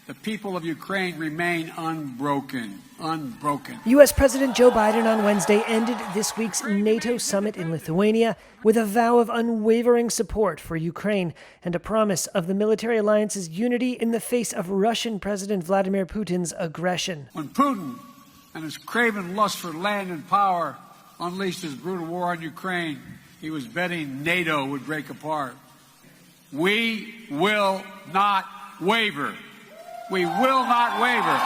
The people of Ukraine remain unbroken. U.S. President Joe Biden on Wednesday ended this week's NATO summit in Lithuania with a vow of unwavering support for Ukraine and a promise of the military alliance's unity in the face of Russian President Vladimir Putin's aggression. When Putin and his craven lust for land and power unleashed his brutal war on Ukraine, he was betting NATO would break apart. We will not waver. We will not waver.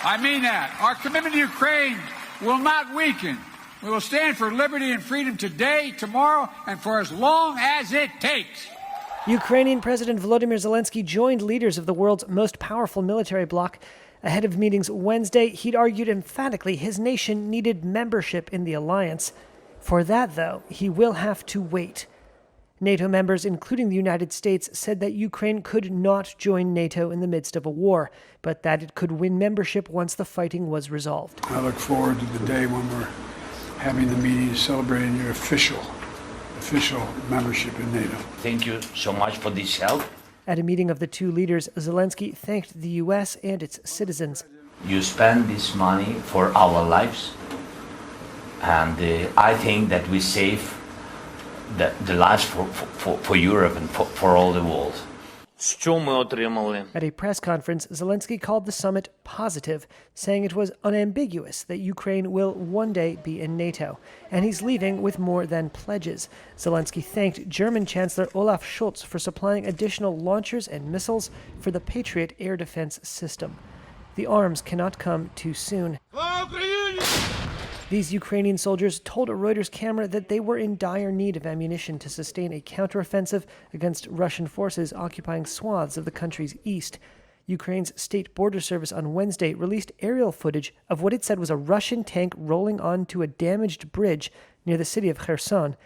I mean that. Our commitment to Ukraine will not weaken. We will stand for liberty and freedom today, tomorrow, and for as long as it takes. Ukrainian President Volodymyr Zelensky joined leaders of the world's most powerful military bloc. Ahead of meetings Wednesday, he'd argued emphatically his nation needed membership in the alliance. For that, though, he will have to wait. NATO members, including the United States, said that Ukraine could not join NATO in the midst of a war, but that it could win membership once the fighting was resolved. I look forward to the day when we're having the meeting celebrating your official membership in NATO. Thank you so much for this help. At a meeting of the two leaders, Zelensky thanked the U.S. and its citizens. You spend this money for our lives, and I think that we save the lives for Europe and for all the world. At a press conference, Zelensky called the summit positive, saying it was unambiguous that Ukraine will one day be in NATO, and he's leaving with more than pledges. Zelensky thanked German Chancellor Olaf Scholz for supplying additional launchers and missiles for the Patriot air defense system. The arms cannot come too soon. These Ukrainian soldiers told a Reuters camera that they were in dire need of ammunition to sustain a counteroffensive against Russian forces occupying swaths of the country's east. Ukraine's State Border Service on Wednesday released aerial footage of what it said was a Russian tank rolling onto a damaged bridge near the city of Kherson.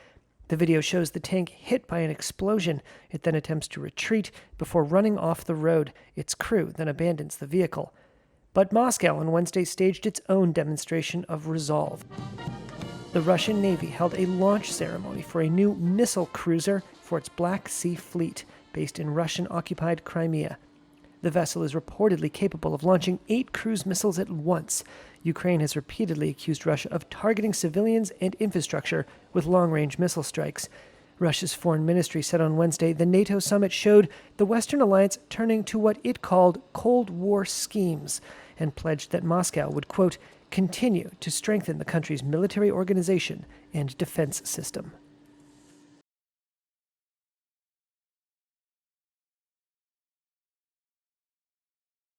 The video shows the tank hit by an explosion. It then attempts to retreat before running off the road. Its crew then abandons the vehicle. But Moscow on Wednesday staged its own demonstration of resolve. The Russian Navy held a launch ceremony for a new missile cruiser for its Black Sea Fleet, based in Russian-occupied Crimea. The vessel is reportedly capable of launching 8 cruise missiles at once. Ukraine has repeatedly accused Russia of targeting civilians and infrastructure with long-range missile strikes. Russia's foreign ministry said on Wednesday the NATO summit showed the Western alliance turning to what it called Cold War schemes and pledged that Moscow would, quote, continue to strengthen the country's military organization and defense system.